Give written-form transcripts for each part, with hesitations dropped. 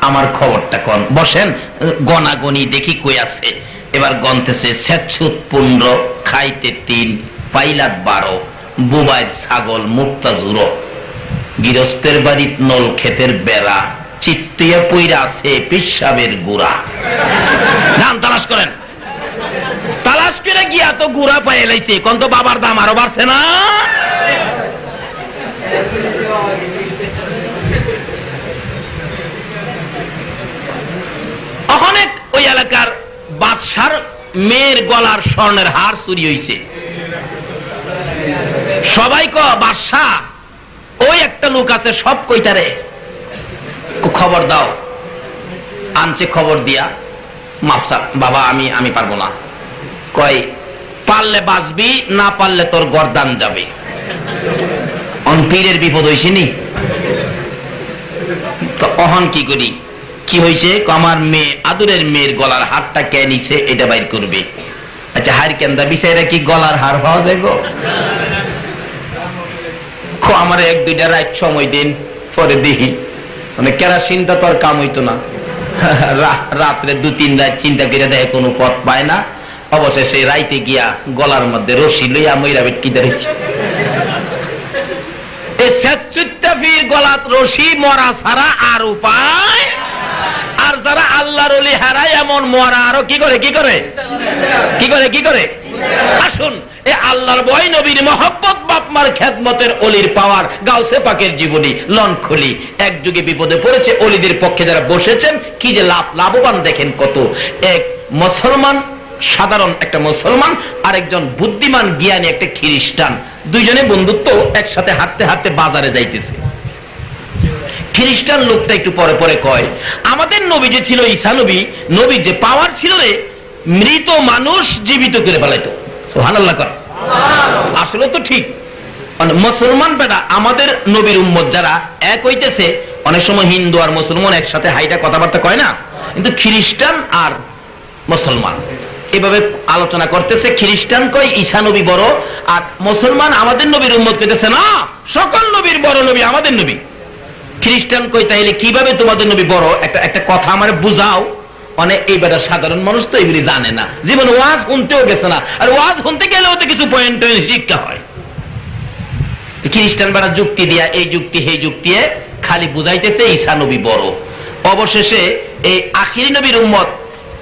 আমার খবরটা কোন, বসেন গনাগনি দেখি কই আছে। এবার গনতেছে 15, খাইতে 3, পাইলাত 12, বুবাইর ছাগল মুক্তা জুরো, গৃহস্থের বাড়িত নল ক্ষেতের বেড়া, চিত্তিয়া পইরা আছে পিসাবের গুড়া। দাম তালাশ করেন, তালাশ করে গিয়া তো গুড়া পাই লাইছে, কোন তো বাবার দাম আরো বাড়ছে না। অনেক ওই এলাকার বাদশার মেয়ের গলার স্বর্ণের হার চুরি হইছে। সবাই ক বাদশা ওই একটা লোক আছে সব কইতারে, খবর দাও। আনছে খবর দিয়া, মাপসা বাবা আমি পারবো না। কয় পারলে বাঁচবি, না পারলে তোর গর্দান যাবে। পীরের বিপদ হইছে নি, তো অহন কি করি, কি হয়েছে? আমার মেয়ে, আদুরের মেয়ের গলার হারটা কে নিছে এটা বাইর করবে। আচ্ছা হার কেন্দা বিষয়টা কি গলার হার পাওয়া যাইব? আমার 1-2টা রাত সময় দিন, পরে দেখি। মানে কেরাসিনটা তো আর কাম হইতো না, রাত্রে 2-3 রাত চিন্তা করে দেখে কোনো পথ পায় না। অবশেষে রাইতে গিয়া গলার মধ্যে রশি লইয়া মইরা বেটকি দেখি গলাত রশি মরা ছাড়া আর উপায়। আর যারা আল্লাহর ওলি হারায় এমন মরা আরো কি করে কি করে কি করে কি করে। আসুন এ আল্লাহর ভয়, নবীর মহব্বত, বাপমার খেদমতের অলির পাওয়ার, গাউসে পাকের জীবনী লন খুলি। এক যুগে বিপদে পড়েছে অলিদের পক্ষে যারা বসেছেন, কি যে লাভবান দেখেন কত। এক মুসলমান, সাধারণ একটা মুসলমান, আর একজন বুদ্ধিমান জ্ঞানী একটা খ্রিস্টান, দুইজনে বন্ধুত্ব, একসাথে হাঁটতে হাঁটতে বাজারে যাইতেছে। খ্রিস্টান লোকটা একটু পরে পরে কয়, আমাদের নবী যে ছিল ঈসা নবী, নবীর যে পাওয়ার ছিল রে, মৃত মানুষ জীবিত করে ফেলাইতো। সুবহানাল্লাহ কর। আসলে তো ঠিক। মুসলমান বেটা আমাদের নবীর উম্মত যারা এক হইতেছে, অনেক সময় হিন্দু আর মুসলমান একসাথে হাইটা কথাবার্তা কয় না, কিন্তু খ্রিস্টান আর মুসলমান এভাবে আলোচনা করতেছে। খ্রিস্টান কয় ঈসা নবী বড়, আর মুসলমান আমাদের নবীর উম্মত কইতেছে না, সকল নবীর বড় নবী আমাদের নবী। খ্রিস্টান কই তাইলে কিভাবে তোমাদের নবী বড়? একটা কথা আমার বুঝাও। মানে এই বেটা সাধারণ মানুষ তো এগুলি জানে না, জীবন ওয়াজ শুনতেও গেছে না, আর ওয়াজ শুনতে গেলেও তো কিছু পয়েন্ট শিক্ষা হয়। খ্রিস্টান বেটা যুক্তি দিয়া, এই যুক্তি সেই যুক্তি খালি বুঝাইতেছে ঈসা নবী বড়। অবশেষে এই আখিরি নবীর উম্মত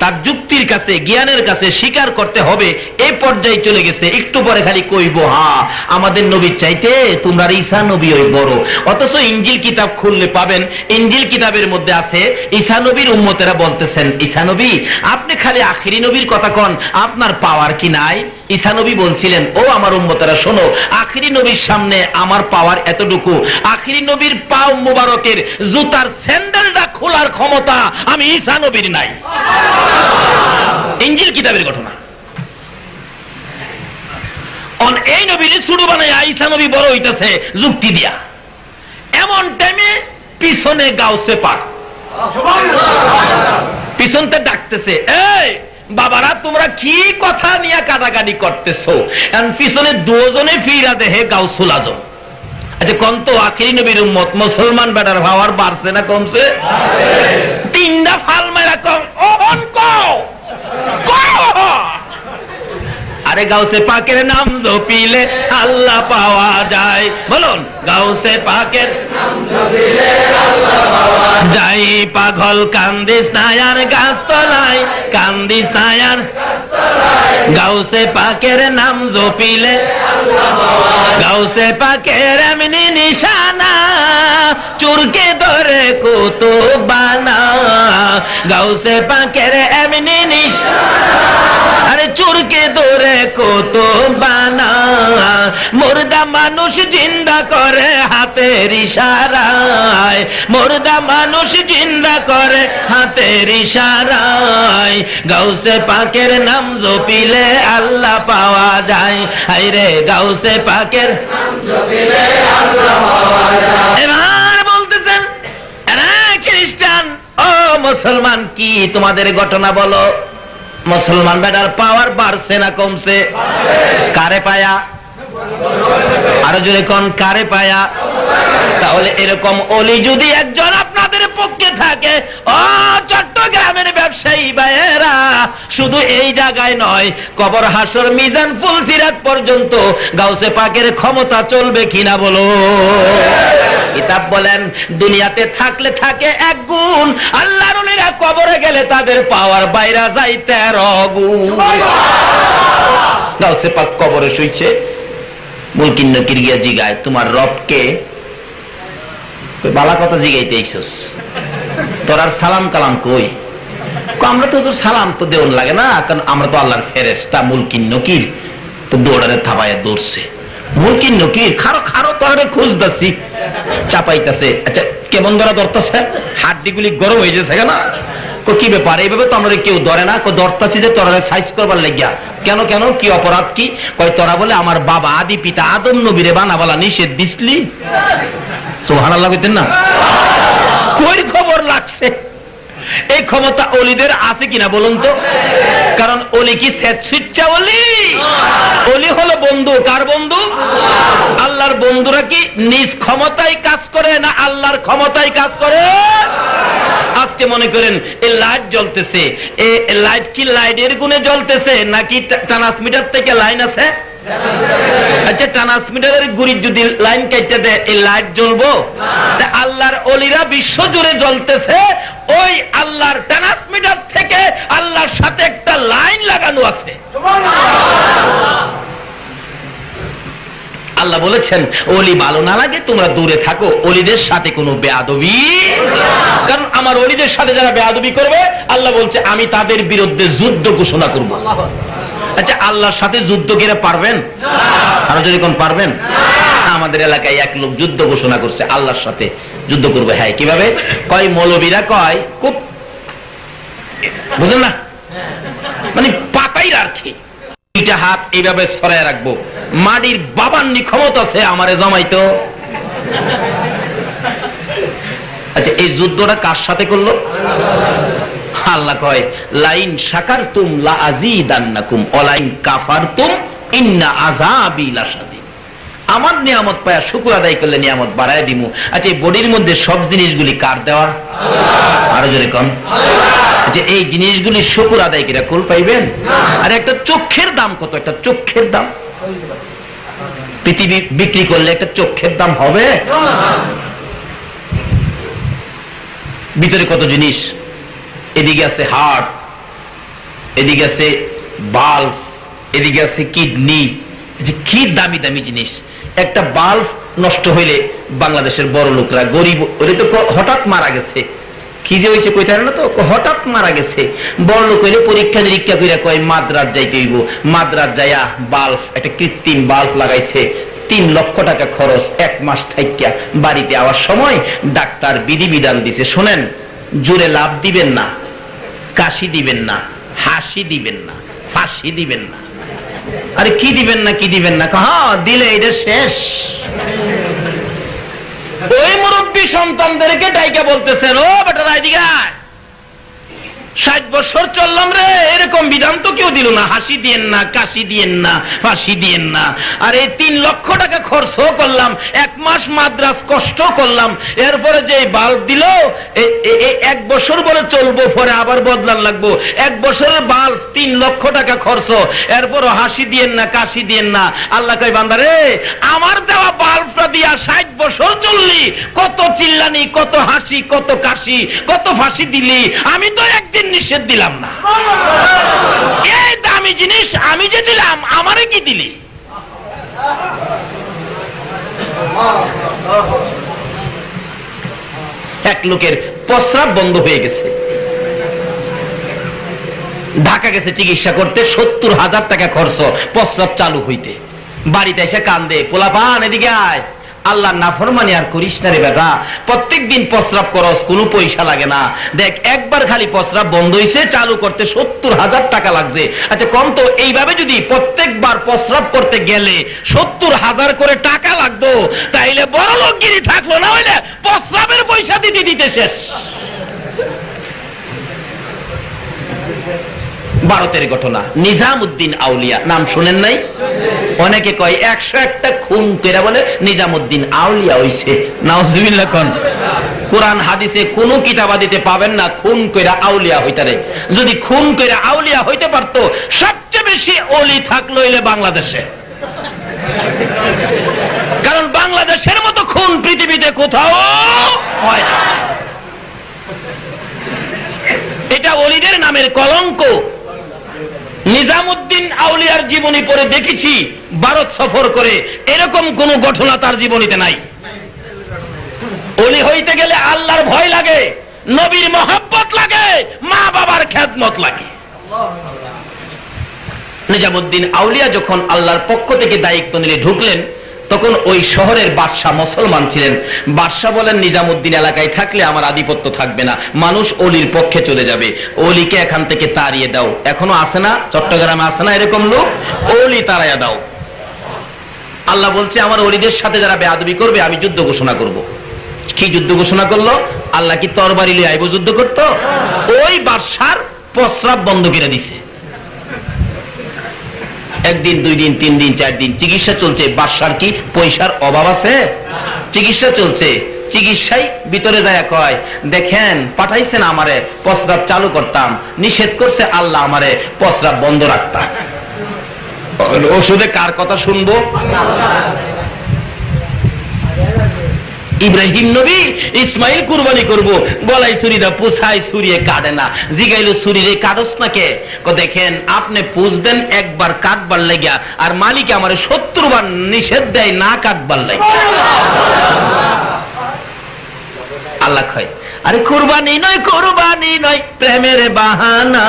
তার যুক্তির কাছে, জ্ঞানের কাছে স্বীকার করতে হবে, এই পর্যায়ে চলে গেছে। একটু পরে খালি কইব হ্যাঁ আমাদের নবীর চাইতে তোমরা ঈসা নবী ওই বড়। অথচ ইনজিল কিতাব খুললে পাবেন, ইনজিল কিতাবের মধ্যে আছে ঈসা নবীর উম্মতেরা বলতেছেন, ঈসা নবী আপনি খালি আখিরি নবীর কথা কন, আপনার পাওয়ার কি নাই? ঈসা নবী বলছিলেন, ও আমার উম্মতেরা শোনো, আখিরি নবীর সামনে আমার পাওয়ার এতটুকু, আখিরি নবীর পাও মুবারকের জুতার স্যান্ডেলটা খোলার ক্ষমতা আমি ঈসা নবীর নাই। ইনজিল কিতাবের ঘটনা। এই নবীর শুরু বানায় ঈসা নবী বড় হইতেছে যুক্তি দিয়া। এমন টাইমে পিছনে গাউসে পাক পিছনতে ডাকতেছে, এই বাবারা তোমরা কি কথা নিয়ে কাটাকাটি করতেছো? পিছনে দুজনে ফিরা দেহে গাউসুল আজম। আচ্ছা কোন তো আখিরি নবীর উম্মত মুসলমান বেটার পাওয়ার বাড়ছে না কমছে? 3টা ফাল মেরা কম। ওহন কও আরে গাউসে পাকের নাম জপিলে আল্লাহ পাওয়া যায়। বলুন গাউসে পাকের নাম জপিলে আল্লাহ পাওয়া যায়। পাগল কান্দিস না আর গাছতলায়, কান্দিস না আর গাছতলায়, গাউসে পাকের নাম জপিলে আল্লাহ পাওয়া যায়। গাউসে পাকের এমনি নিশানা, চুরকে ধরে কুতুব বানা। গাউসে পাকের এমনি নিশানা, আরে চুরকে ধরে কুতুব বানা। মুর্দা মানুষ জিন্দা করে হাতের ইশারায়, মুর্দা মানুষ জিন্দা করে হাতের ইশারায়। গাউসে পাকের নাম জপিলে আল্লাহ পাওয়া যায়। হায়রে গাউসে পাকের নাম জপিলে আল্লাহ পাওয়া যায়। এবার বলতেছেন খ্রিস্টান ও মুসলমান কি তোমাদের ঘটনা বলো? মুসলমান বেটার পাওয়ার বাড়ছে না কমছে? কারে পায়া? আরো জোরে কোন কারে পায়া? তাহলে এরকম অলি যদি একজন আপনাদের পক্ষে থাকে, ও চট্টগ্রামের ব্যবসায়ী ভাইয়েরা, শুধু এই জায়গায় নয়, কবর, হাসর, মিজান, ফুলসিরাত পর্যন্ত গাউসে পাকের ক্ষমতা চলবে কিনা বলো? কিতাব বলেন দুনিয়াতে থাকলে থাকে এক গুণ, আল্লাহর ওলিরা কবরে গেলে তাদের পাওয়ার বাইরা যায় 13 গুণ। গাউসে পাক কবরে শুইছে, মুলকিন নকির গিয়া জিগায় তোমার রবকে? বালা কথা জিগাইতে আইছস, তোর আর সালাম কালাম কই? আমরা তো তোর সালাম তো দেওয়ার লাগে না, কারণ আমরা তো আল্লাহর ফেরেশতা। মুলকিন নকির তো দৌড়ারে থাবায় দৌড়ছে। মুলকিন নকির খারো খারো তোরে খুঁজতাছি, চাপাইতাছে। আচ্ছা কেমন ধরা ধরতেছে? হাড্ডিগুলি গরম হয়ে যাচ্ছে কেন? কি ব্যাপার? এইভাবে তো আমরা কেউ ধরে না। ধরতাছি যে তোরা সাইজ করবার লাগিয়া। কেন কেন, কি অপরাধ কি? কয় তোরা বলে আমার বাবা আদি পিতা আদম নবীরে বানাবালা নিষেধ দিসলি। সুবহানাল্লাহ কইতেন না? কই খবর লাগছে? এই ক্ষমতা ওলিদের আছে কিনা বলুন তো? কারণ ওলি কি স্বেচ্ছা ওলি? ওলি হলো বন্ধু। কার বন্ধু? আল্লাহর বন্ধুরা কি নিজ ক্ষমতায় কাজ করে না আল্লাহর ক্ষমতায় কাজ করে? আজকে মনে করেন এই লাইট জ্বলতেছে, এই লাইট কি লাইটের গুণে জ্বলতেছে নাকি ট্রান্সমিটার থেকে লাইন আছে? আচ্ছা ট্রান্সমিটারের গুড়ি যদি লাইন কেটে দেয় এই লাইট জ্বলবো? আল্লাহর ওলিরা বিশ্ব জুড়ে জ্বলতেছে, ওই আল্লাহর ট্রান্সমিটার থেকে আল্লাহর সাথে একটা লাইন লাগানো আছে। আল্লাহ বলেছেন ওলি ভালো না লাগে তোমরা দূরে থাকো, ওলিদের সাথে কোনো বেয়াদবি। কারণ আমার ওলিদের সাথে যারা বেয়াদবি করবে, আল্লাহ বলছে আমি তাদের বিরুদ্ধে যুদ্ধ ঘোষণা করব। আচ্ছা আল্লাহর সাথে যুদ্ধ করে পারবেন? আরো যদি কোন পারবেন? আমাদের এলাকায় এক লোক যুদ্ধ ঘোষণা করছে, আল্লাহর সাথে যুদ্ধ করবে। হ্যাঁ কিভাবে? কয় মৌলবীরা কয় খুব, বুঝলেন না, মানে পাতাই রাখে, দুইটা হাত এইভাবে ছড়ায় রাখবো, মাটির বাবার নি ক্ষমতা আছে আমারে জমাইতো। আচ্ছা এই যুদ্ধটা কার সাথে করলো? আল্লাহ কয় লাইন শাকারতুম লা আযীদান্নাকুম ওয়া লাইন কাফারতুম ইন্না আযাবি লাশাদীদ। আমার নিয়ামত পায়া শুকর আদায় করলে নিয়ামত বাড়ায় দিমু। আচ্ছা এই বডির মধ্যে সব জিনিসগুলি কার দেওয়া? আরো জোরে কোন? আচ্ছা এই জিনিসগুলি শুকর আদায় করে কুল পাইবেন? আর একটা চোখের দাম কত? একটা চোখের দাম পৃথিবী বিক্রি করলে একটা চোখের দাম হবে? ভিতরে কত জিনিস, এদিকে আছে হার্ট, এদিকে আছে বাল্ব, এদিকে আছে কিডনি, কি দামি দামি জিনিস। একটা বাল্ব নষ্ট হইলে বাংলাদেশের বড় লোকরা, গরিব ওরে তো হঠাৎ মারা গেছে, কি যে হয়েছে কইতে না, তো হঠাৎ মারা গেছে। বড় লোক হইলে পরীক্ষা নিরীক্ষা করে কয় মাদ্রাজ যাইতে হইব, মাদ্রাজ যাইয়া বাল্ব, একটা কৃত্রিম বাল্ব লাগাইছে, 3 লক্ষ টাকা খরচ। 1 মাস থাইকা বাড়িতে আওয়ার সময় ডাক্তার বিধিবিধান দিছে, শোনেন জোরে লাভ দিবেন না, কাশি দিবেন না, হাসি দিবেন না, ফাঁসি দিবেন না। আরে কি দিবেন না, কি দিবেন না? হ্যাঁ দিলে এটা শেষ। ওই মুরব্বী সন্তানদেরকে ডাইকা বলতেছেন, ও বেটা এদিকে আয়, 60 বছর চললাম রে, এরকম বিধান তো কেউ দিল না, হাসি দিয়েন না, কাশি দিয়েন না, ফাঁসি দিয়েন না। আর এই 3 লক্ষ টাকা খরচ করলাম, 1 মাস মাদ্রাস কষ্ট করলাম, এরপরে যে বাল্ব দিল, 1 বছর বলে চলবো, পরে আবার বদলান লাগবো। 1 বছরের বাল্ব 3 লক্ষ টাকা খরচ, এরপরও হাসি দিয়েন না, কাশি দিয়েন না। আল্লাহ কয় বান্দা রে, আমার দেওয়া বাল্বটা দিয়া 60 বছর চললি, কত চিল্লানি, কত হাসি, কত কাশি, কত ফাঁসি দিলি, আমি তো একদিন নিষেধ দিলাম না। এই দামি জিনিস আমি যে দিলাম, আমারে কি দিলি? এক লোকের প্রস্রাব বন্ধ হয়ে গেছে, ঢাকা গেছে চিকিৎসা করতে, 70,000 টাকা খরচ প্রস্রাব চালু হইতে। বাড়িতে এসে কান্দে, পোলাপান এদিকে আয়, আল্লাহ নাফরমানি আর করিস না রে বেটা, প্রত্যেকদিন প্রস্রাব করস, কোনো পয়সা লাগে না, দেখ একবার খালি প্রস্রাব বন্ধ হইছে, চালু করতে 70,000 টাকা লাগছে। আচ্ছা কম তো, এইভাবে যদি প্রত্যেকবার প্রস্রাব করতে গেলে 70,000 করে টাকা লাগতো, তাইলে বড় লোকগিরি থাকলো না, হইলে প্রস্রাবের পয়সা দিতে দিতে শেষ। ভারতের ঘটনা, নিজামউদ্দিন আউলিয়া নাম শুনেন নাই? অনেকে কয় 101টা খুন কইরা বলে নিজামুদ্দিন আউলিয়া হইছে। নাউজুবিল্লাহ কোন। কোরআন হাদিসে কোন কিতাবাদিতে পাবেন না খুন কইরা আউলিয়া হইতারে। যদি খুন কইরা আউলিয়া হইতে পারতো সবচেয়ে বেশি ওলি থাকলো হইলে বাংলাদেশে, কারণ বাংলাদেশের মতো খুন পৃথিবীতে কোথাও হয় না। এটা ওলিদের নামের কলঙ্ক। নিজামুদ্দিন আউলিয়ার জীবনী পড়ে দেখেছি ভারত সফর করে, এরকম কোন ঘটনা তার জীবনীতে নাই। ওলি হইতে গেলে আল্লাহর ভয় লাগে, নবীর মহব্বত লাগে, মা বাবার খেদমত লাগে। নিজামুদ্দিন আউলিয়া যখন আল্লাহর পক্ষ থেকে দায়িত্ব নিয়ে ঢুকলেন, তখন ওই শহরের বাদশাহ মুসলমান ছিলেন। বাদশাহ বলেন, নিজামুদ্দিন এলাকায় থাকলে আমার আধিপত্য থাকবে না, মানুষ অলির পক্ষে চলে যাবে, অলিকে এখান থেকে তাড়িয়ে দাও। এখনো আছে না, চট্টগ্রামে আছে না এরকম লোক, অলি তাড়াইয়া দাও। আল্লাহ বলছে, আমার অলিদের সাথে যারা বেয়াদবি করবে আমি যুদ্ধ ঘোষণা করব। কি যুদ্ধ ঘোষণা করলো? আল্লাহ কি তরবারি লিয়ে আইব যুদ্ধ করতো? ওই বাদশার প্রস্রাব বন্ধ করে দিছে। একদিন, 2 দিন, 3 দিন, 4 দিন চিকিৎসা চলছে। বাদশার কি পয়সার অভাব আছে? চিকিৎসা চলছে। চিকিৎসায় ভিতরে যায় কয়, দেখেন পাঠাইছেন আমারে প্রস্রাব চালু করতাম, নিষেধ করছে আল্লাহ আমারে প্রস্রাব বন্ধ রাখতাম। ওষুধে কার কথা শুনবো? ইব্রাহিম নবী ইসমাইল কুরবানি করব, গলায় ছুরি দা পুছাই ছুরিয়ে কাটে না। জিগাইলো ছুরিরে কাটস না কে? দেখেন আপনি পুষ দেন একবার কাটবার লাগিয়া, আর মালিক আমারে 70 বার নিষেধ দেয় না কাটবার লাগিয়া। আল্লাহ কয়, আরে কুরবানি নয় প্রেমের বাহানা,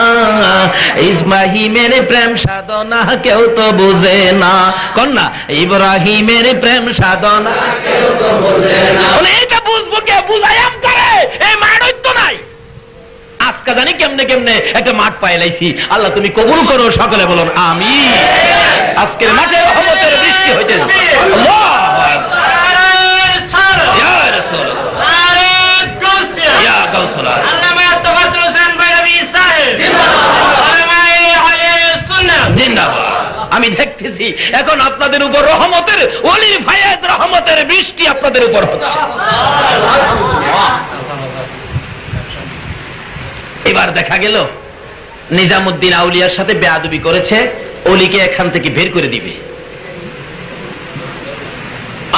ইসমাইলের প্রেম সাধনা কেউ তো বুঝে না। কন্যা ইব্রাহিমের প্রেম সাধনা কেউ তো বুঝে না। এটা বুঝবো কে? বুঝায়াম করে এই মাঠই তো নাই। আজকে জানি কেমনে কেমনে একটা মাঠ পাইলাইছি। আল্লাহ তুমি কবুল করো, সকলে বলুন আমিন। আজকের মাঠে রহমতের বৃষ্টি হইতে যাবে। আল্লাহ আমি দেখতেছি এখন আপনাদের উপর রহমতের ওলির ফায়েজ রহমতের বৃষ্টি আপনাদের উপর হচ্ছে। এবার দেখা গেল নিজামুদ্দিন আউলিয়ার সাথে বেয়াদবি করেছে, ওলিকে এখান থেকে বের করে দিবে।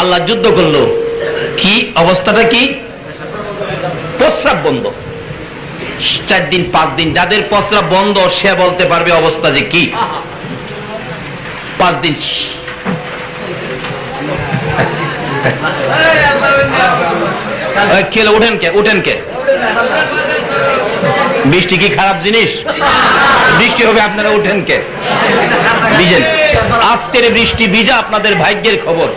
আল্লাহ যুদ্ধ করলো। কি অবস্থাটা? কি প্রস্রাব বন্ধ। 4 দিন 5 দিন যাদের প্রস্রাব বন্ধ সে বলতে পারবে অবস্থা যে কি। 5 দিন খেলে উঠেন কে? বৃষ্টি কি খারাপ জিনিস? বৃষ্টি হবে আপনারা উঠেন কে? ভিজেন। আজকের বৃষ্টি ভিজা আপনাদের ভাগ্যের খবর।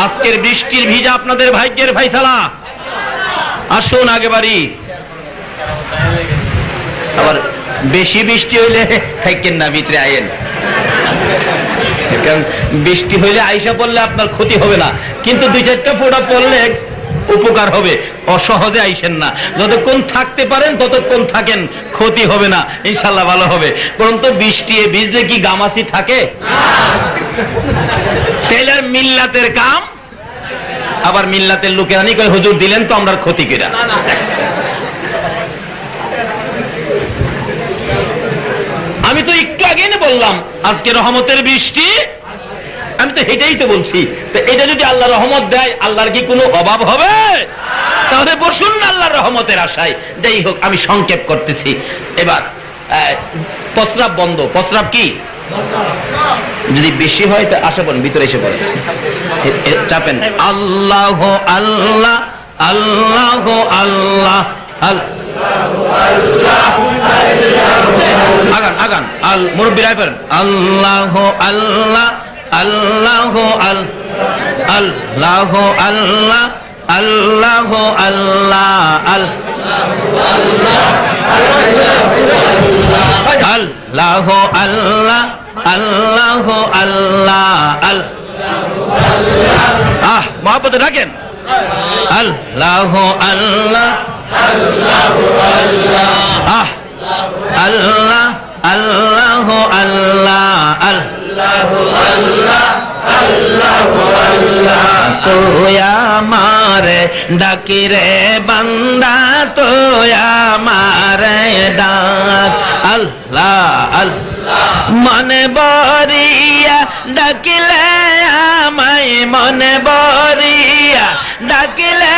আজকের বৃষ্টির ভিজা আপনাদের ভাগ্যের ফাইসালা। আসুন আগে বাড়ি। আবার বেশি বৃষ্টি হইলে থাকেন না, ভিতরে আইয়েন। কারণ বৃষ্টি হইলে আইসা পড়লে আপনার ক্ষতি হবে না, কিন্তু 2-4টা ফোঁটা পড়লে উপকার হবে। অসহজে আইসেন না, যতক্ষণ থাকতে পারেন ততক্ষণ থাকেন, ক্ষতি হবে না, ইনশাল্লাহ ভালো হবে। পরন্তু বৃষ্টি ভিজলে কি গামাসি থাকে? টেলার মিল্লাতের কাম। আবার মিল্লাতের লোকেরা নি কয় হুজুর দিলেন তো আমরা ক্ষতি কিনা। আমি তো একটু আগে বললাম আজকে রহমতের বৃষ্টি, আমি তো এটাই তো বলছি। তো এটা যদি আল্লাহ রহমত দেয়, আল্লাহর কি কোনো অভাব হবে? তাহলে বসুন না আল্লাহর রহমতের আশায়। যাই হোক, আমি সংক্ষেপ করতেছি। এবার প্রস্রাব বন্ধ। প্রস্রাব কি যদি বেশি হয় তা আসা পড়েন, ভিতরে এসে পড়েন, চাপেন। আল্লাহ আল্লাহ আল্লাহ আল্লাহ আগান আগান আল মুরব্বী রায় পড়েন। আল্লাহ আল্লাহ আল্লাহ আল্লাহ আল্লাহ আল্লাহ আল্লাহ আল্লাহ আল্লাহ আল্লাহ আল্লাহ আহ মহব্বতে রাখেন। আল্লাহ আল্লাহ আল্লাহ আহ আল্লাহ আল্লাহ আল্লাহ আল্লাহ তুই আমারে ডাকি রে বান্দা তুই আমারে ডাক আল্লাহ আল্লাহ মনে বরিয়া ডাকিলে আমায় মনে বরিয়া ডাকিলে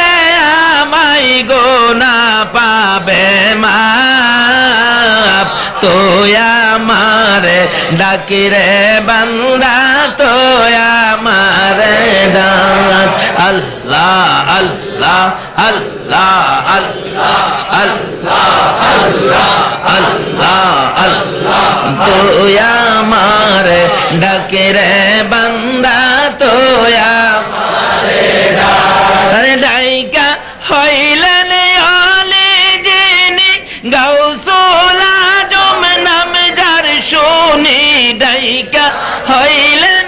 আমায় গোনা পাবে মাপ তুই আমারে ডাকি রে বান্দা তুই আমারে ডাক আল্লাহ আল্লাহ আল্লাহ আল্লাহ আল্লাহ আল্লাহ আল্লাহ আল্লাহ তুই আমারে ডাকি রে বান্দা তুই আমারে ডাক আরে ডাইকা হইলেন আলে যিনি গাউসুল আজম নাম যার শুনি ডাইকা হইলেন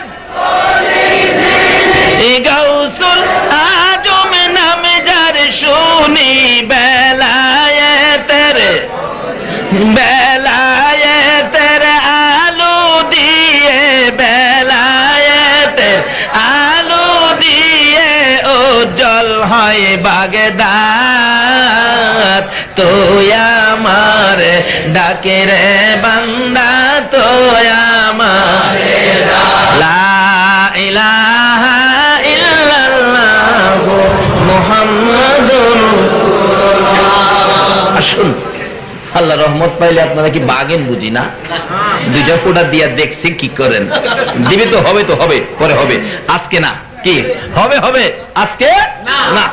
গাউসুল আজম নাম যার শুনি বেলায়েতের আলো দিয়ে বেলায়েতের আলো দিয়ে উজ্জ্বল হয় বাগদাদ তুই আমারে ডাকে রে বান্দা তুই আমারে লা ইলাহা ইল্লাল্লাহ মুহাম্মাদুর রাসূলুল্লাহ। আসুন আল্লাহ রহমত পাইলে আপনারা কি বাগেন বুঝি না, দুইটা ফোঁটা দিয়া দেখছি কি করেন। দিবে তো হবে পরে হবে, আজকে না। কি হবে হবে আজকে না,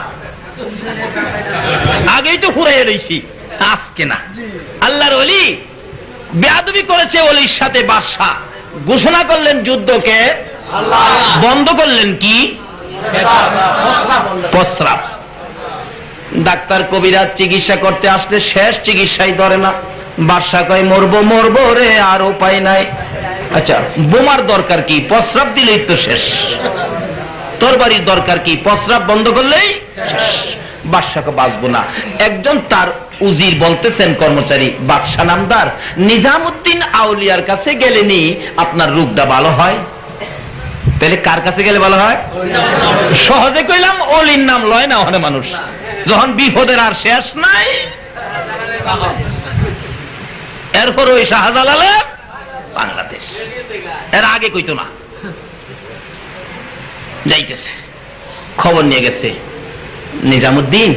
আগেই তো ফুরাইয়া রইছি, আজকে না। আল্লাহর ওলি বেয়াদবি করেছে ওলির সাথে বাদশা, ঘোষণা করলেন যুদ্ধকে, বন্ধ করলেন কি প্রস্রাব। ডাক্তার কবিরাজ চিকিৎসা করতে আসলে শেষ চিকিৎসাই ধরে না। বাদশা কয় মরবো রে, আর উপায় নাই। আচ্ছা বোমার দরকার কি, প্রস্রাব দিলেই তো শেষ। তোর বাড়ির দরকার কি, প্রস্রাব বন্ধ করলেই শেষ। বাদশাকে বাঁচবো না। একজন তার উজির বলতেছেন, কর্মচারী বাদশা নামদার, নিজামুদ্দিন আউলিয়ার কাছে গেলেনি আপনার রূপটা ভালো হয়। তাহলে কার কাছে গেলে ভালো হয়? সহজে কইলাম ওলির নাম লয় না ওখানে মানুষ, যখন বিপদের আর শেষ নাই। এরপর ওই শাহজালালের বাংলাদেশ, এর আগে কইতো না। যাইতেছে, খবর নিয়ে গেছে, নিজামুদ্দিন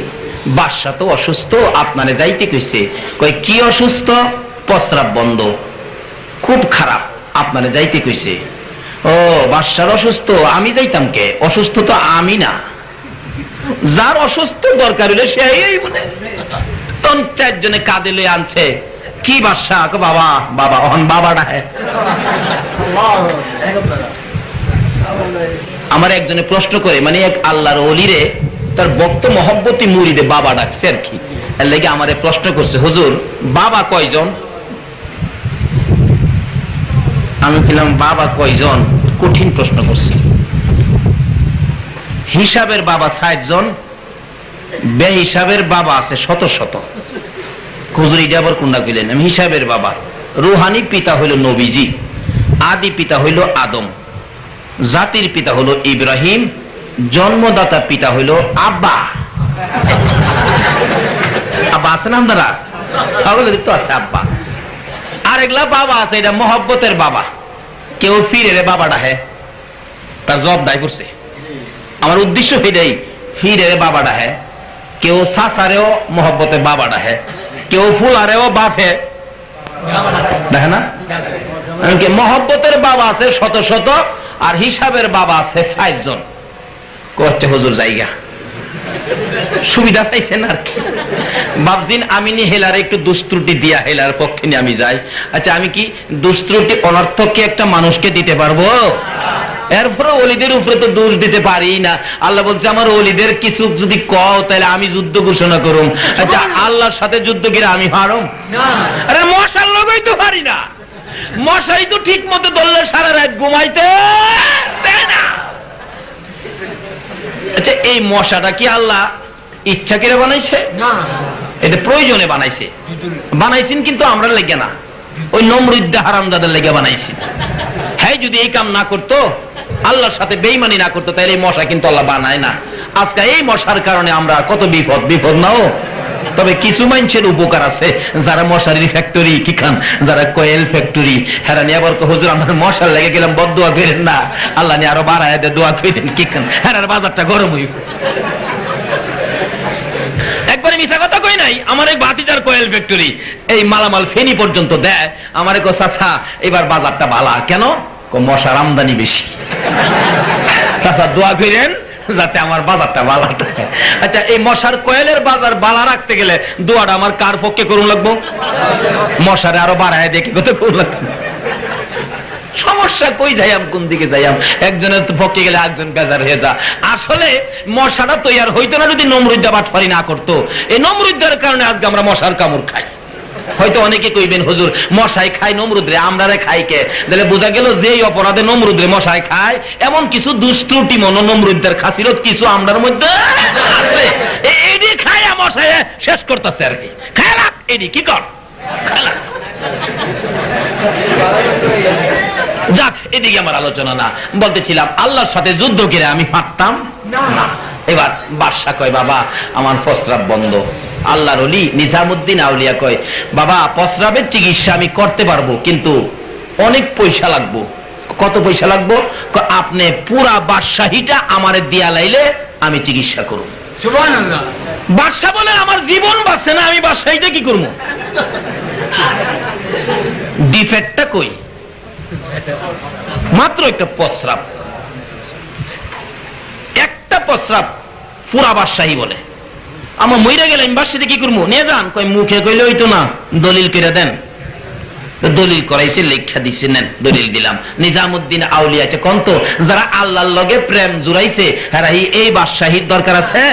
বাদশা তো অসুস্থ, আপনারে যাইতে কইছে। কই কি অসুস্থ? প্রস্রাব বন্ধ, খুব খারাপ, আপনারে যাইতে কইছে। ও বাদশার অসুস্থ, আমি যাইতাম কে? অসুস্থ তো আমি না, যার অসুস্থ দরকার হলে সে বলে। তখন চারজনে কাঁদে লয়ে আনছে। কি বাদশা? বাবা বাবা, ওহন বাবা ডাকে। আমার একজনে প্রশ্ন করে, মানে এক আল্লাহর ওলিরে তার ভক্ত মহব্বতী মুরিদে বাবা ডাকছে আর কি। এর লাগি আমারে প্রশ্ন করছে, হুজুর বাবা কয়জন? আমি বললাম বাবা কয়জন? কঠিন প্রশ্ন করছে। হিসাবের বাবা 60 জন, বে হিসাবের বাবা আছে শত শত। হুজুর এটা আবার কোনটা কইলেন? আমি হিসাবের বাবা, রুহানি পিতা হইল নবীজি, আদি পিতা হইল আদম, জাতির পিতা হলো ইব্রাহিম, জন্মদাতা পিতা হইল আব্বা। আব্বা আছে না আপনারা? তো আছে আব্বা। আর এগুলা বাবা আছে, এটা মহব্বতের বাবা। কেউ ফিরে রে বাবা ডাহে, তার জব দায় করছে। আমার উদ্দেশ্য এটাই, ফিরে রে বাবা ডাহে। কেউ সাসারেও মহব্বতের বাবা ডাহে, কেউ ফুলারেও বাপে দেখে না। মহব্বতের বাবা আছে শত শত, আর হিসাবের বাবা আছে 60 জন। কষ্ট হুজুর জায়গা সুবিধা পাইছেন আর কি। বাবজিন আমি নি হেলার একটু দুষ্ত্রুটি দিয়া হেলার পক্ষে নিয়ে আমি যাই। আচ্ছা আমি কি দুষ্ত্রুটি অনর্থক কি একটা মানুষকে দিতে পারবো? এরপরে ওলিদের উপরে তো দোষ দিতে পারি না। আল্লাহ বলছে আমার ওলিদের কিছু যদি কও তাহলে আমি যুদ্ধ ঘোষণা করুম। আচ্ছা আল্লাহর সাথে যুদ্ধ করে আমি হারম? আরে মশার লগই তো পারি না, মশাই তো ঠিক মতো ধরলে সারা রাত ঘুমাইতে দেয় না। আচ্ছা এই মশাটা কি আল্লাহ ইচ্ছা করে বানাইছে? না, এটা প্রয়োজনে বানাইছে। বানাইছেন কিন্তু আমরা লেগে না, ওই নমরুদ্দা হারামজাদার লেগে বানাইছি। হ্যাঁ যদি এই কাম না করতো আল্লাহর সাথে বেঈমানি না করতো তাহলে এই মশা কিন্তু আল্লাহ বানায় না। আজকে এই মশার কারণে আমরা কত বিপদ নাও। তবে কিছু মানুষের উপকার আছে, যারা মশারির ফ্যাক্টরি কি খান, যারা কয়েল ফ্যাক্টরি, হেরা নিয়ে আবার হুজুর আমার মশার লেগে গেলাম, বদ দোয়া করেন না, আল্লাহ নিয়ে আরো বাড়ায় দে, দোয়া করেন কি খান, হেরার বাজারটা গরম হইব। একবারে মিশা কথা কই নাই, আমার এই বাতিজার কয়েল ফ্যাক্টরি এই মালামাল ফেনি পর্যন্ত দেয়। আমারে কো চাচা এবার বাজারটা ভালা কেন, মশার আমদানি বেশি, চাচা দোয়া করেন যাতে আমার বাজারটা ভালো থাকে। আচ্ছা এই মশার কয়েলের বাজার ভালো রাখতে গেলে দোয়াটা আমার কার পক্ষে করুন লাগবো? মশারে আরো বাড়ায় দেখে কত করুন লাগবে। সমস্যা কই যাইয়াম, কোন দিকে যাইয়াম, একজনের পক্ষে গেলে একজন বেজার হয়ে যা। আসলে মশাটা তৈয়ার হইতো না যদি নমরুদ্দা বাটফারি না করতো। এই নমরুদ্দার কারণে আজকে আমরা মশার কামড় খাই। হয়তো অনেকে কইবেন হুজুর মশাই খায় নমরুদ রে, আমরা রে খাই কে? তাহলে বোঝা গেল যেই অপরাধে নমরুদ রে মশাই খায়, এমন কিছু দুষ্ত্রুটি মনো নমরুদ্দের খাসিরত কিছু আমরার মধ্যে আছে। এডি খায়া মশাই শেষ করতেছে আর কি। খায় রাখ এডি কি কর, যাক এদিকে আমার আলোচনা না। বলতেছিলাম আল্লাহর সাথে যুদ্ধ করে আমি পারতাম না। এবার বাদশা কয় বাবা আমার প্রস্রাব বন্ধ। আল্লাহর ওলি নিজামুদ্দিন আউলিয়া কয় বাবা প্রস্রাবের চিকিৎসা আমি করতে পারবো, কিন্তু অনেক পয়সা লাগবো। কত পয়সা লাগবো? আপনি পুরা বাদশাহীটা আমারে দিয়া লাইলে আমি চিকিৎসা করব। সুবহানাল্লাহ। বাদশা বলে আমার জীবন বাঁচছে না, আমি বাদশাহীটা কি করবো? ডিফেক্টটা কই? মাত্র একটা প্রস্রাব, একটা প্রস্রাব পুরা বাদশাহী বলে। আমার মইরা গেলে আমি বাদশাহীতে কি করবো? নিয়ে যান। কয় মুখে কইলে হইতো না, দলিল করে দেন। দলিল করাইছে, লেখা দিছে, নেন দলিল দিলাম। নিজামুদ্দিন আউলিয়া আছে কন্ত যারা আল্লাহর লগে প্রেম জুড়াইছে হ্যাঁ এই বাদশাহীর দরকার আছে?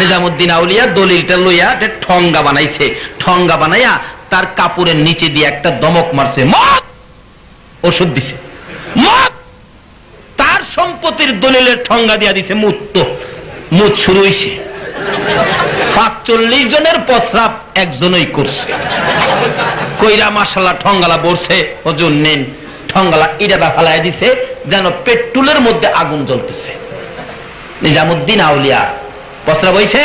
নিজামুদ্দিন আউলিয়া দলিলটা লইয়া ঠঙ্গা বানাইছে। ঠঙ্গা বানাইয়া তার কাপড়ের নিচে দিয়ে একটা দমক মারছে, মত ওষুধ দিছে, মত। তার সম্পত্তির দলিলের ঠঙ্গা দিয়া দিছে মুত। মুত শুরু হইছে। ৪৫ জনের প্রস্রাব একজনই করছে। কইরা মাশাআল্লাহ ঠঙ্গালা বলছে হুজুর নেন। ঠঙ্গালা ইডাবা ফালাই দিছে যেন পেট্রোলের মধ্যে আগুন জ্বলতেছে। নিজামুদ্দিন আউলিয়া প্রস্রাব হইছে?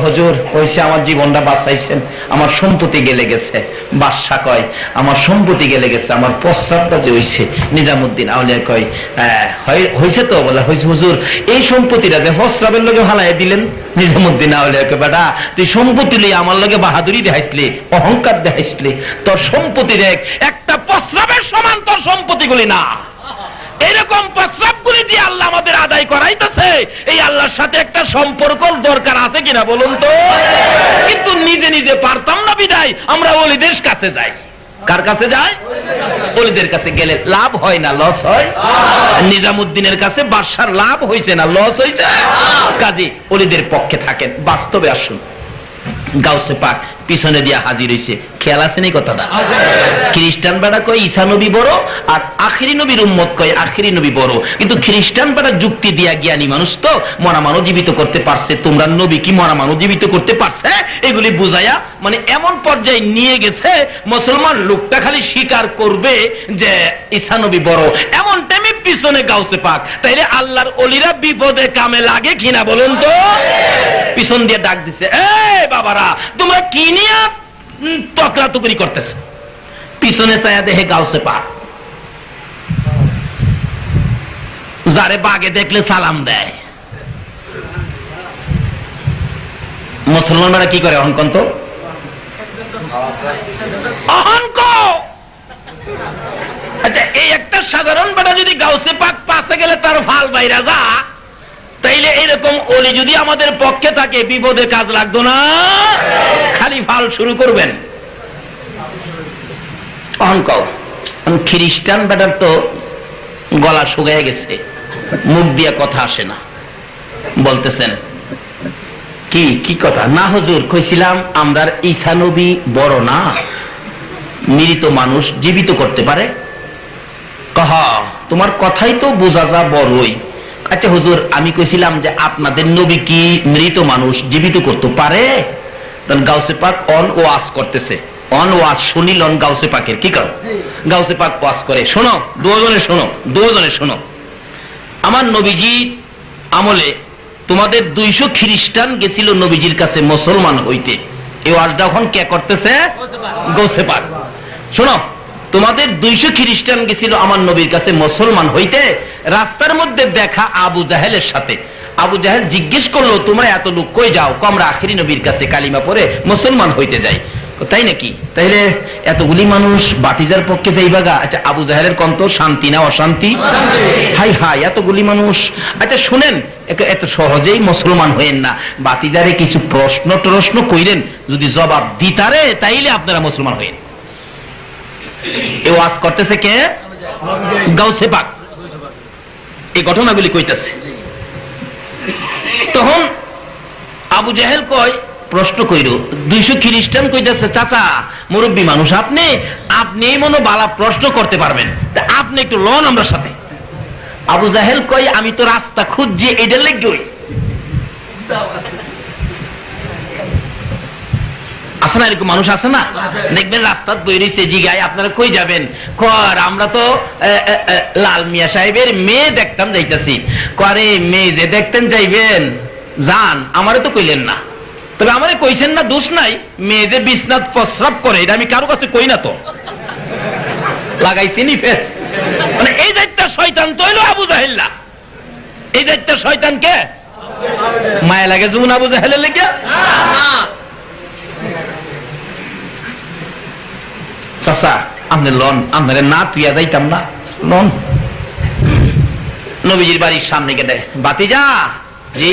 হুজুর হইছে, আমার জীবনটা বাঁচাইছেন, আমার সম্পত্তি গেলে গেছে। বাদশা কয় আমার সম্পত্তি গেলে গেছে, আমার প্রস্রাবটা যে হইছে। নিজামুদ্দিন আউলিয়া কয় হইছে তো? বলে হইছে হুজুর। এই সম্পত্তিটা যে প্রস্রাবের লগে ফালাই দিলেন। নিজামুদ্দিন আউলিয়া কয় বেটা তুই সম্পত্তি লই আমার লগে বাহাদুরি দেখাইছলি, অহংকার দেখাইছলি। তোর সম্পত্তি দেখ একটা প্রস্রাবের সমান তোর সম্পত্তিগুলি না। এরকম প্রস্রাবগুলি যে আল্লাহ আমাদের আদায় করাইতেছে, এই আল্লাহর সাথে একটা সম্পর্ক দরকার আছে কিনা বলুন তো? কিন্তু নিজে নিজে পারতাম না বিদায় আমরা ওলিদের কাছে যাই। কার কাছে যায়? ওলিদের কাছে গেলে লাভ হয় না লস হয়? নিজামুদ্দিনের কাছে বাদশার লাভ হয়েছে না লস হয়েছে? কাজী ওলিদের পক্ষে থাকেন। বাস্তবে আসুন, গাউসে পাক পিছনে দিয়া হাজির হইছে। খেয়াল আছে নি কথাটা? খ্রিস্টান বেড়া কয় ঈসা নবী বড়, আর আখিরি নবীর উম্মত কয় আখিরি নবী বড়। কিন্তু খ্রিস্টান বেড়া যুক্তি দিয়া জ্ঞানী মানুষ তো মরা মানুষ জীবিত করতে পারছে। তোমরা নবী কি মরা মানুষ জীবিত করতে পারছে? এগুলি বুঝাইয়া মানে এমন পর্যায়ে নিয়ে গেছে মুসলমান লোকটা খালি স্বীকার করবে যে ঈসা নবী বড়। এমন টাইমে পিছনে গাউসে পাক। তাইলে আল্লাহর ওলিরা বিপদে কামে লাগে কিনা বলুন তো? পিছন দিয়ে ডাক দিছে, এই বাবারা তোমরা কি নিয়ে তকরাতকরি করতেছ? পিছনে চায়া দেখে গাউসে পাক। যারে বাগে দেখলে সালাম দেয়। মুসলমানরা কি করে অহংকন? তো অহংক। আচ্ছা এই একটা সাধারণ বেটা যদি গাউসে পাক পাশে গেলে তার ফাল বাইরা যা, তাইলে এরকম ওলি যদি আমাদের পক্ষে থাকে বিপদে কাজ লাগতো না, খালি ফাল শুরু করবেন। অহংক। খ্রিস্টান বেটার তো গলা শুকিয়ে গেছে, মুখ দিয়ে কথা আসে না। বলতেছেন কি কি কথা? না হুজুর কইছিলাম আমরার ঈসা নবী বড় না, মৃত মানুষ জীবিত করতে পারে। কহা তোমার কথাই তো বোঝা যা বড়ই। আচ্ছা হুজুর আমি কইছিলাম যে আপনাদের নবী কি মৃত মানুষ জীবিত করতে পারে? গাউসে পাক অন ওয়াজ করতেছে। অন ওয়াজ শুনিলন গাউসে পাকের কি কর? গাউসে পাক ওয়াজ করে। শোনো দুজনে শোনো, দুজনে শোনো। আমার নবীজি আমলে তোমাদের 200 খ্রিস্টান গেছিল নবীজির কাছে মুসলমান হইতে। এই ওয়াজটা এখন কে করতেছে? গৌসে পাক। শোনো, তোমাদের 200 খ্রিস্টান গেছিল আমার নবীর কাছে মুসলমান হইতে। রাস্তার মধ্যে দেখা আবু জাহেলের সাথে। আবু জাহেল জিজ্ঞেস করলো, তোমরা এত লোক কই যাও? আমরা আখিরি নবীর কাছে কালিমা পড়ে মুসলমান হইতে যাই। তাই নাকি? তাইলে এতগুলি মানুষ বাতিজার পক্ষে যাইবা গা? আচ্ছা, আবু জাহেলের কন্ত শান্তি না অশান্তি? হাই হাই, এতগুলি মানুষ। আচ্ছা শুনেন, এত সহজেই মুসলমান হইেন না, বাতিজারে কিছু প্রশ্ন কইরেন, যদি জবাব দিতারে তাইলে আপনারা মুসলমান হইেন। এ ওয়াজ করতেছে কে? গাউসে পাক। এই ঘটনাগুলি কইতেছে। তখন আবু জাহেল কয়, প্রশ্ন কইর, 200 খ্রিস্টান কইতেছে, চাচা মুরব্বী মানুষ আপনি, আপনি মনে বালা প্রশ্ন করতে পারবেন, আপনি একটু লন আমরা সাথে। আবু জাহেল কয়, আমি তো রাস্তা খুঁজছি, এটার লেগে আছে না, এরকম মানুষ আছে না? দেখবেন রাস্তাত বই রয়েছে, জিগায় আপনারা কই যাবেন? কর আমরা তো লাল মিয়া সাহেবের মেয়ে দেখতাম যাইতাছি। করে মেয়ে যে দেখতেন যাইবেন, যান, আমারে তো কইলেন না। তবে আমারে কইছেন না, দোষ নাই। মেয়ে যে বিছনাত প্রস্রাব করে, এটা আমি কারো কাছে কই না তো, লাগাইছি নি ফেস। মানে এই যাইতা শয়তান তো হইলো আবু জাহেল না। এই যাইতা শয়তান কে? মায়া লাগে যুন আবু জাহেলের লেগে? চাচা আপনি লন, আপনারে না তুইয়া যাইতাম না, লন। নবীজির বাড়ির সামনে গেলে, বাতিজা জি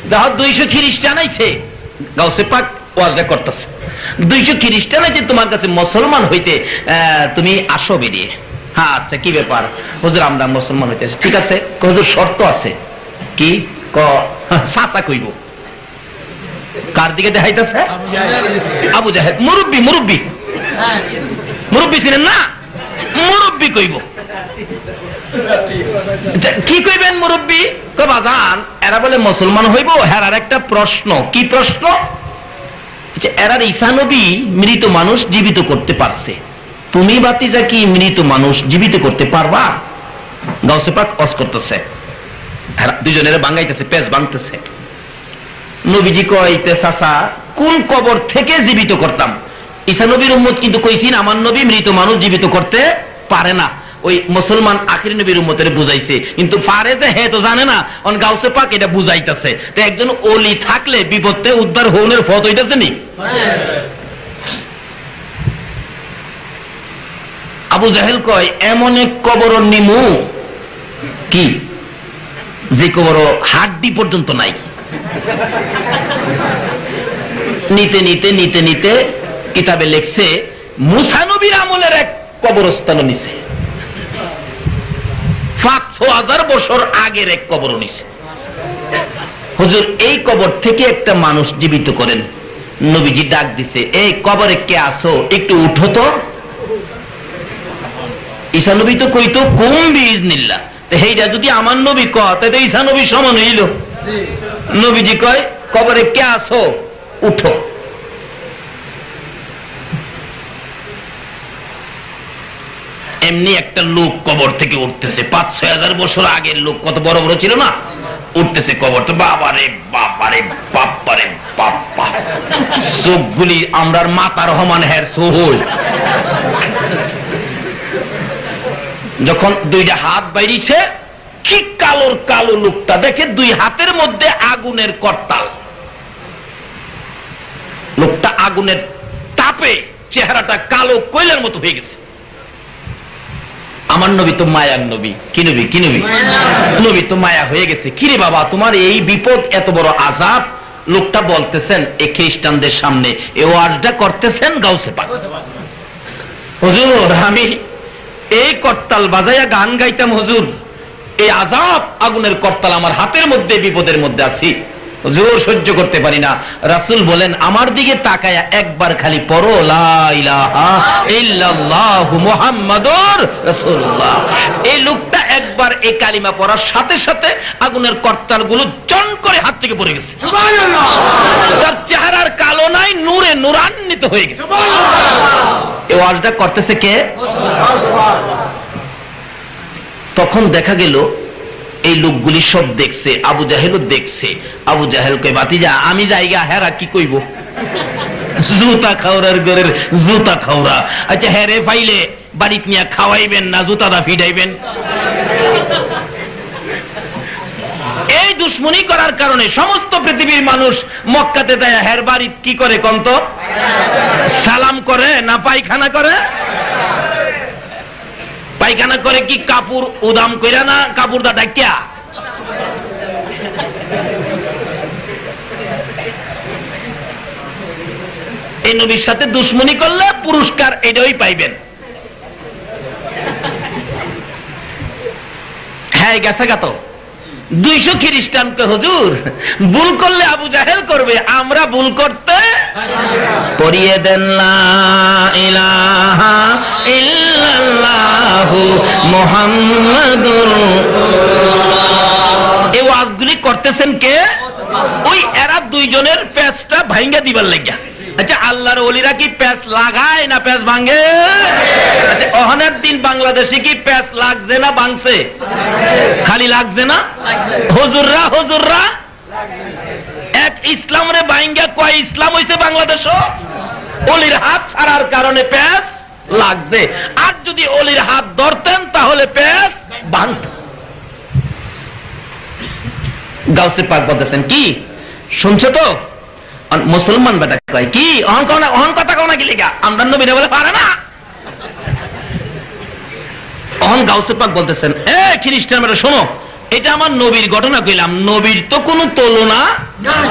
দেখো 200 খ্রিস্টান আইছে। গাউসে পাক ওয়াজটা করতেছে, 200 খ্রিস্টান আইছে তোমার কাছে মুসলমান হইতে, তুমি আসো বেরিয়ে। হ্যাঁ আচ্ছা, কি ব্যাপার? হুজুর আমরা মুসলমান হইতে। ঠিক আছে, হুজুর শর্ত আছে। কি? ক চাচা কইব। কার দিকে দেখাইতেছে? আবু জাহেল। মুরব্বী মুরব্বী মুরব্বী ছিলেন না, মুরব্বী কইব। কি কইবেন মুরব্বী? বাজান এরা বলে মুসলমান হইব, হেরার একটা প্রশ্ন। কি প্রশ্ন? এরার ঈসা নবী মৃত মানুষ জীবিত করতে পারছে, তুমি বাতিজা কি মৃত মানুষ জীবিত করতে পারবা? গাউসে পাক ওয়াজ করতেছে, দুজনের বাঙ্গাইতেছে, পেজ ভাঙতেছে। নবীজি কইতে, চাচা কোন কবর থেকে জীবিত করতাম? ঈসা নবীর উম্মত কিন্তু কইছিন আমার নবী মৃত মানুষ জীবিত করতে পারে না। ওই মুসলমান আখিরি নবীর উম্মতের বুঝাইছে, কিন্তু পারে যে হে তো জানে না। অন গাউসে পাক এটা বুঝাইতেছে। তো একজন ওলি থাকলে বিপদে উদ্ধার হওয়ার পথ হইতাছে নি? আবু জাহেল কয়, এমন এক কবর নিমু কি যে কবর হাড্ডি পর্যন্ত নাই। নিতে নিতে নিতে নিতে কিতাবে লেখছে, মুসা নবীর আমলের এক কবরস্থান নিছে, ৫,০০০ বছর আগের এক কবর নিছে। হুজুর এই কবর থেকে একটা মানুষ জীবিত করেন। নবীজি ডাক দিছে, এই কবরে কে আসো, একটু উঠো তো। ঈসা নবী তো কইতো কুম বিইজনিল্লাহ, এইটা যদি আমার নবী কয় তাহলে ঈসা নবী সমান হইল। নবীজি কয়, কবরে কে আসো, উঠো। এমনি একটা লোক কবর থেকে উঠতেছে, ৫,০০০ বছর আগের লোক, কত বড় বড় ছিল না, উঠতেছে কবর। তো বাবারে বাবারে বাবারে বাবা, চোখগুলি আমরার মাতার হমান হের সোহল। যখন দুইটা হাত বাইরিছে, কি কালোর কালো লোকটা দেখে, দুই হাতের মধ্যে আগুনের করতাল। লোকটা আগুনের তাপে চেহারাটা কালো কয়লার মতো হয়ে গেছে। আমার নবী তো মায়ার নবী। কি নবী? কি নবী? নবী তো মায়া হয়ে গেছে। কিরে বাবা তোমার এই বিপদ, এত বড় আযাব? লোকটা বলতেছেন এই খ্রিস্টানদের সামনে, এই ওয়াজটা করতেছেন গাউসে পাক। হুজুর আমি এই করতাল বাজাইয়া গান গাইতাম, হুজুর এই আযাব আগুনের করতাল আমার হাতের মধ্যে, বিপদের মধ্যে আছি, হুজুর সহ্য করতে পারি না। রাসূল বলেন, আমার দিকে তাকায়া একবার খালি পড়ো লা ইলাহা ইল্লাল্লাহু মুহাম্মাদুর রাসূলুল্লাহ। এই লোকটা একবার এই কালিমা পড়ার সাথে সাথে আগুনের করতালগুলো জন করে হাত থেকে পড়ে গেছে। সুবহানাল্লাহ। তার চেহারার কালো নাই, নূরে নূরান্বিত হয়ে গেছে। সুবহানাল্লাহ। এই ওয়াজটা করতেছে কে? তখন দেখা গেল এই লোকগুলি সব দেখছে, আবু জাহেলও দেখছে। আবু জাহেল কই বাতিজা আমি জায়গা হেরা কি কইব, জুতা খাওয়ার ঘরের জুতা খাওয়া। আচ্ছা হেরে ফাইলে বাড়িতে নিয়ে খাওয়াইবেন না জুতাটা ফিডাইবেন? এই দুশ্মনী করার কারণে সমস্ত পৃথিবীর মানুষ মক্কাতে যায় হের বাড়িত কি করে কন্ত? সালাম করে না পায়খানা করে? পায়খানা করে কি কাপড় উদাম কইরা না কাপড় দা ডাকিয়া? এই নবীর সাথে দুশ্মনী করলে পুরস্কার এটাই পাইবেন। হ্যাঁ গেছে গা তো 200 খ্রিস্টানকে হুজুর ভুল করলে আবু জাহেল করবে, আমরা ভুল করতে পড়িয়ে দেন লা ইলাহা ইল্লাল্লাহু মুহাম্মাদুর। এই ওয়াজগুলি করতেছেন কে? ওই এরা দুইজনের প্যাচটা ভাঙ্গা দিবার লাগিয়া। আচ্ছা আল্লাহর ওলিরা কি প্যাচ লাগায় না প্যাচ ভাঙে? আচ্ছা অহনের দিন বাংলাদেশে কি প্যাচ লাগছে না ভাঙছে? খালি লাগছে না, হুজুররা হুজুররা এক ইসলাম রে ভাঙ্গা কয় ইসলাম হইছে বাংলাদেশ। ওলির হাত ছাড়ার কারণে প্যাচ লাগছে, আর যদি ওলির হাত ধরতেন তাহলে প্যাচ ভাঙত। গাউসে পাক বলতেছেন কি শুনছো তো? মুসলমান বেটা কয় কি অহন কথা কও না কি লিগা? আমরা নবীরে বলে পারে না। অহন গাউসে পাক বলতেছেন এ খ্রিস্টান বেটা শোনো, এটা আমার নবীর ঘটনা কইলাম, নবীর তো কোনো তুলনা নাই।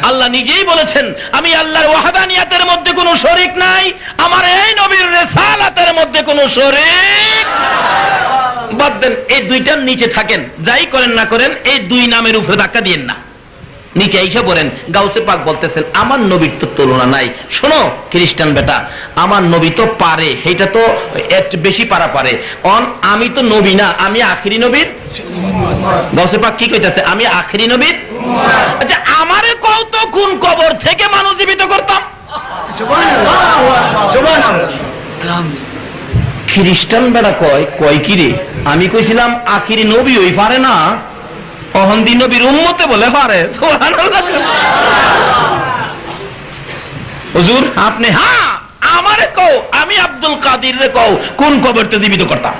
আল্লাহ নিজেই বলেছেন আমি আল্লাহর ওয়াহদানিয়াতের মধ্যে কোনো শরীক নাই, আমার এই নবীর রিসালাতের মধ্যে কোনো শরীক। বাদ দেন, এই দুইটার নিচে থাকেন, যাই করেন না করেন এই দুই নামের উপরে ধাক্কা দিয়েন না, নিচে এসে পড়েন। গাউসে পাক বলতেছেন আমার নবীর তো তুলনা নাই। শোনো খ্রিস্টান বেটা, আমার নবী তো পারে, এটা তো একটু বেশি পারা পারে। আমি তো নবী না, আমি আখিরি নবীর। গাউসে পাক কি কইতাছে? আমি আখিরি নবীর। আচ্ছা আমারে কও তো কোন কবর থেকে মানুষ জীবিত করতাম? খ্রিস্টান বেটা কয় কি রে, আমি কইছিলাম আখিরি নবী ওই পারে না, অহন্দি নবীর উম্মতে বলে পারে। সুবহানাল্লাহ। হুজুর আপনি হ্যাঁ আমারে কও, আমি আব্দুল কাদির রে কও কোন কবরতে জীবিত করতাম?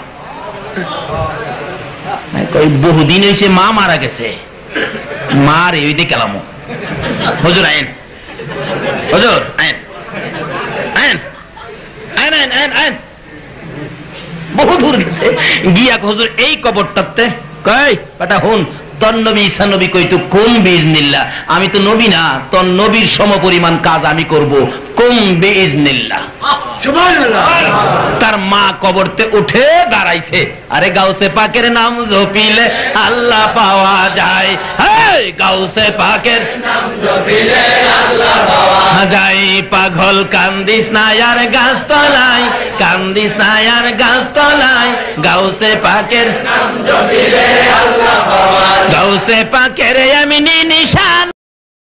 কই বহুদিন হইছে মা মারা গেছে, মা রে ওই দেখলাম। হুজুর আইন, হুজুর আইন আইন আইন আইন আইন আইন। বহু দূর গেছে গিয়া হুজুর এই কবরটাতে কই বেটা হুন তোর নবী ঈসা নবী কইতো কুম বিইজনিল্লাহ, আমি তো নবী না, তোর নবীর সমপরিমাণ কাজ আমি করব, কুম বিইজনিল্লাহ। সুবহানাল্লাহ। তার মা কবরতে উঠে দাঁড়াইছে। আরে গাউসে পাকের নাম জপিলে আল্লাহ পাওয়া যায়, এই গাউসে পাকের নাম জপিলে আল্লাহ পাওয়া যায়। পাগল কান্দিস না আর গাছতলায়, কান্দিস না আর গাছতলায়, গাউসে পাকের নাম জপিলে আল্লাহ পাওয়া যায়। গাউসে পাকের এমনি নিশান